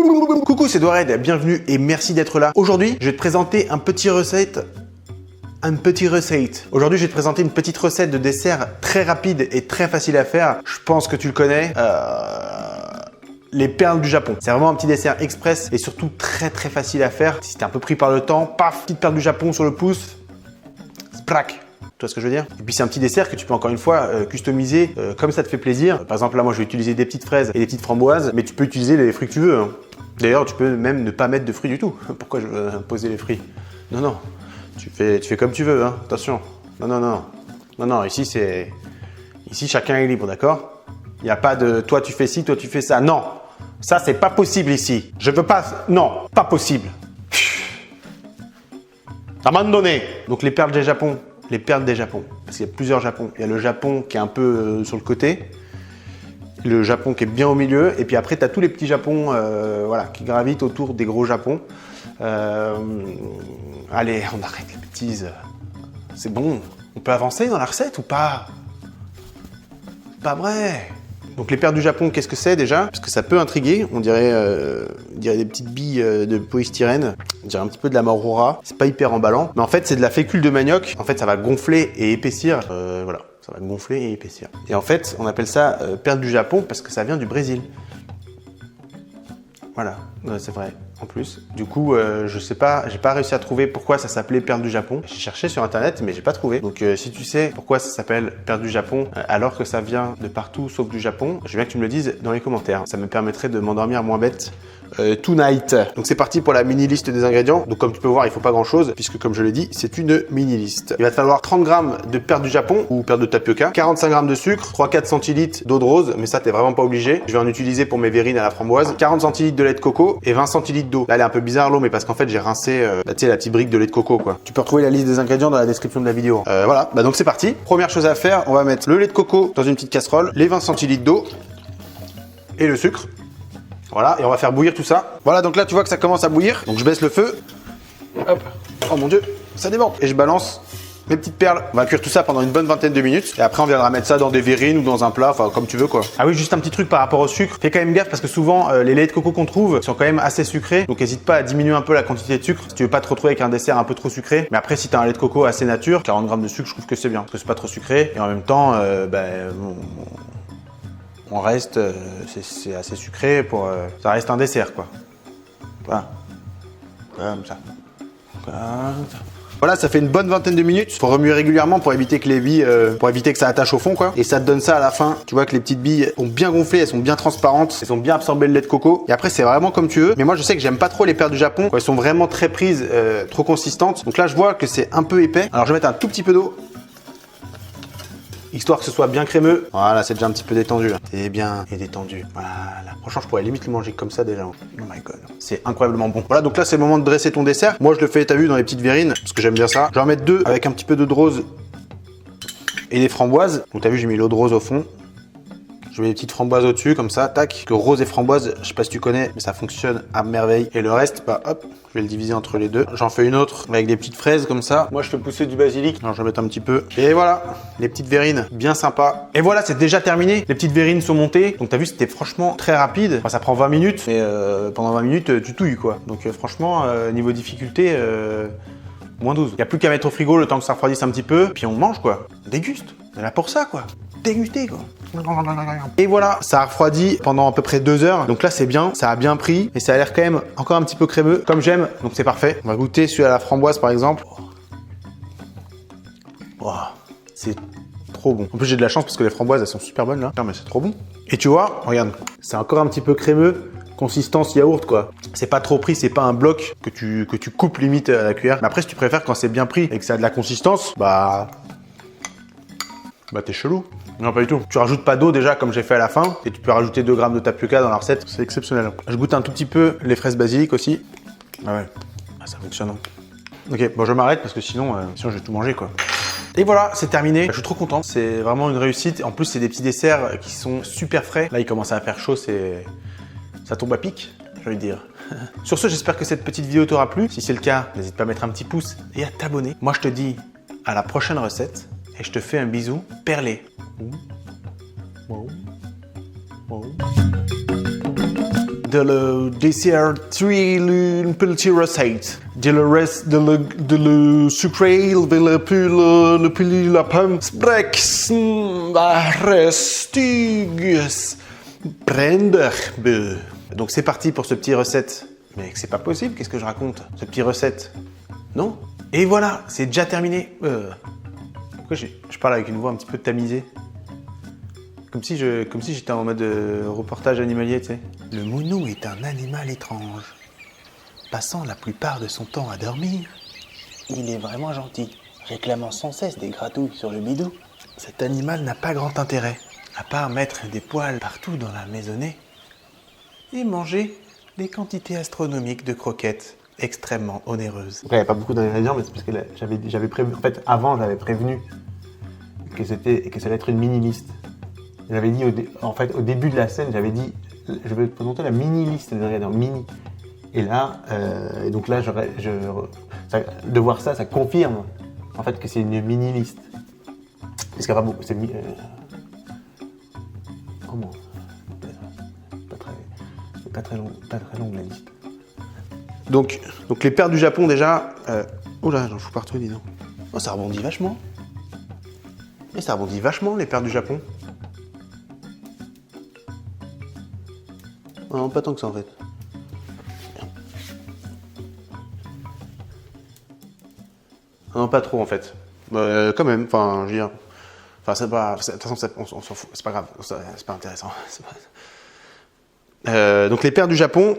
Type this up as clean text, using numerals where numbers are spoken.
Coucou, c'est Dored, bienvenue et merci d'être là. Aujourd'hui, je vais te présenter une petite recette. Aujourd'hui, je vais te présenter une petite recette de dessert très rapide et très facile à faire. Je pense que tu le connais. Les perles du Japon. C'est vraiment un petit dessert express et surtout très facile à faire. Si t'es un peu pris par le temps, paf, petite perle du Japon sur le pouce. Sprac. Tu vois ce que je veux dire? Et puis c'est un petit dessert que tu peux encore une fois customiser comme ça te fait plaisir. Par exemple là moi je vais utiliser des petites fraises et des petites framboises, mais tu peux utiliser les fruits que tu veux. Hein. D'ailleurs tu peux même ne pas mettre de fruits du tout. Pourquoi je veux imposer les fruits? Non, tu fais comme tu veux, hein. Attention. Non, ici chacun est libre, d'accord? Il n'y a pas de toi tu fais ci, toi tu fais ça. Non, ça c'est pas possible ici. Je veux pas, non, pas possible. À un moment donné. Donc les perles des Japon. Les perles des Japon, parce qu'il y a plusieurs Japons. Il y a le Japon qui est un peu sur le côté, le Japon qui est bien au milieu, et puis après tu as tous les petits Japons voilà, qui gravitent autour des gros Japons. Allez, on arrête les bêtises. C'est bon, on peut avancer dans la recette ou pas? Pas vrai. Donc les perles du Japon, qu'est-ce que c'est déjà? Parce que ça peut intriguer, on dirait des petites billes de polystyrène, on dirait un petit peu de la marora, c'est pas hyper emballant, mais en fait c'est de la fécule de manioc, en fait ça va gonfler et épaissir, voilà, ça va gonfler et épaissir. Et en fait on appelle ça perles du Japon parce que ça vient du Brésil. Voilà, c'est vrai. En plus, du coup, je sais pas, j'ai pas réussi à trouver pourquoi ça s'appelait perles du Japon. J'ai cherché sur internet, mais j'ai pas trouvé. Donc, si tu sais pourquoi ça s'appelle perles du Japon, alors que ça vient de partout sauf du Japon, je veux bien que tu me le dises dans les commentaires. Ça me permettrait de m'endormir moins bête tonight. Donc, c'est parti pour la mini liste des ingrédients. Donc, comme tu peux voir, il faut pas grand chose, puisque comme je l'ai dit, c'est une mini liste. Il va te falloir 30 g de perles du Japon ou perles de tapioca, 45 g de sucre, 3-4 centilitres d'eau de rose, mais ça, t'es vraiment pas obligé. Je vais en utiliser pour mes verrines à la framboise, 40 centilitres de lait de coco et 20 centilitres d'eau. Là, elle est un peu bizarre l'eau, mais parce qu'en fait, j'ai rincé tu sais, la petite brique de lait de coco, quoi. Tu peux retrouver la liste des ingrédients dans la description de la vidéo. Voilà, donc c'est parti. Première chose à faire, on va mettre le lait de coco dans une petite casserole, les 20 centilitres d'eau et le sucre. Voilà, et on va faire bouillir tout ça. Voilà, donc là, tu vois que ça commence à bouillir. Donc je baisse le feu. Hop. Oh mon Dieu, ça déborde. Et je balance mes petites perles. On va cuire tout ça pendant une bonne vingtaine de minutes. Et après, on viendra mettre ça dans des verrines ou dans un plat, enfin comme tu veux quoi. Ah oui, juste un petit truc par rapport au sucre. Fais quand même gaffe parce que souvent, les laits de coco qu'on trouve sont quand même assez sucrés. Donc n'hésite pas à diminuer un peu la quantité de sucre si tu veux pas te retrouver avec un dessert un peu trop sucré. Mais après, si tu as un lait de coco assez nature, 40 g de sucre, je trouve que c'est bien. Parce que c'est pas trop sucré. Et en même temps, on reste, c'est assez sucré pour... ça reste un dessert quoi. Voilà. Comme ça. Voilà, ça fait une bonne vingtaine de minutes. Faut remuer régulièrement pour éviter que les billes, pour éviter que ça attache au fond, quoi. Et ça te donne ça à la fin. Tu vois que les petites billes ont bien gonflé, elles sont bien transparentes, elles ont bien absorbé le lait de coco. Et après, c'est vraiment comme tu veux. Mais moi, je sais que j'aime pas trop les perles du Japon quand elles sont vraiment très prises, trop consistantes. Donc là, je vois que c'est un peu épais. Alors, je vais mettre un tout petit peu d'eau. Histoire que ce soit bien crémeux. Voilà, c'est déjà un petit peu détendu là. C'est bien et détendu. Voilà. Franchement, je pourrais limite le manger comme ça déjà. Oh my god. C'est incroyablement bon. Voilà, donc là, c'est le moment de dresser ton dessert. Moi, je le fais, t'as vu, dans les petites verrines, parce que j'aime bien ça. Je vais en mettre deux avec un petit peu d'eau de rose et des framboises. Donc, t'as vu, j'ai mis l'eau de rose au fond. Je mets des petites framboises au-dessus, comme ça, tac. Que rose et framboise, je sais pas si tu connais, mais ça fonctionne à merveille. Et le reste, bah hop, je vais le diviser entre les deux. J'en fais une autre avec des petites fraises comme ça. Moi, je fais pousser du basilic. Alors, je vais mettre un petit peu. Et voilà, les petites verrines, bien sympa. Et voilà, c'est déjà terminé. Les petites verrines sont montées. Donc, t'as vu, c'était franchement très rapide. Enfin, ça prend 20 minutes, mais pendant 20 minutes, tu touilles, quoi. Donc, franchement, niveau difficulté, moins 12. Il n'y a plus qu'à mettre au frigo le temps que ça refroidisse un petit peu. Puis on mange, quoi. On déguste. On est là pour ça, quoi. Déguster, quoi. Et voilà, ça a refroidi pendant à peu près 2 heures. Donc là, c'est bien, ça a bien pris. Et ça a l'air quand même encore un petit peu crémeux, comme j'aime. Donc c'est parfait. On va goûter celui à la framboise, par exemple. Wow, c'est trop bon. En plus, j'ai de la chance parce que les framboises, elles sont super bonnes là. Non, mais c'est trop bon. Et tu vois, regarde, c'est encore un petit peu crémeux. Consistance yaourt quoi. C'est pas trop pris, c'est pas un bloc que tu coupes limite à la cuillère. Mais après, si tu préfères quand c'est bien pris et que ça a de la consistance, bah t'es chelou. Non, pas du tout. Tu rajoutes pas d'eau déjà comme j'ai fait à la fin et tu peux rajouter 2 g de tapioca dans la recette. C'est exceptionnel. Je goûte un tout petit peu les fraises basilic aussi. Ah ouais, ça fonctionne. Ok, bon je m'arrête parce que sinon je vais tout manger quoi. Et voilà, c'est terminé. Je suis trop content. C'est vraiment une réussite. En plus, c'est des petits desserts qui sont super frais. Là, il commence à faire chaud, ça tombe à pic, j'ai envie de dire. Sur ce, j'espère que cette petite vidéo t'aura plu. Si c'est le cas, n'hésite pas à mettre un petit pouce et à t'abonner. Moi, je te dis à la prochaine recette et je te fais un bisou perlé. de le dessert une petite recette. De le reste, de le sucré, le plus la pomme. Sprex, restiges, brenderbe. Donc c'est parti pour ce petit recette. Mais c'est pas possible, qu'est-ce que je raconte? Ce petit recette. Non? Et voilà, c'est déjà terminé. Pourquoi je parle avec une voix un petit peu tamisée? Comme si j'étais en mode reportage animalier, tu sais. Le mounou est un animal étrange. Passant la plupart de son temps à dormir, il est vraiment gentil, réclamant sans cesse des gratouilles sur le bidou. Cet animal n'a pas grand intérêt, à part mettre des poils partout dans la maisonnée et manger des quantités astronomiques de croquettes extrêmement onéreuses. Après, il n'y a pas beaucoup d'ingrédients, mais c'est parce que j'avais prévu. En fait, avant, j'avais prévenu que ça allait être une mini-liste. J'avais dit, au début de la scène, j'avais dit, je vais te présenter la mini-liste des ingrédients, mini. Et là, donc là, de voir ça, ça confirme en fait que c'est une mini-liste. Parce qu'il n'y a pas beaucoup. Comment? Pas très long la liste. Donc les perles du Japon déjà. Oh là, j'en fous partout, dis donc. Oh, ça rebondit vachement. Et ça rebondit vachement, les perles du Japon. Non, pas tant que ça en fait. Non, pas trop en fait. Quand même, enfin, je veux dire. Enfin, c'est pas. De toute façon, on s'en fout, c'est pas grave, c'est pas intéressant. Donc les perles du Japon,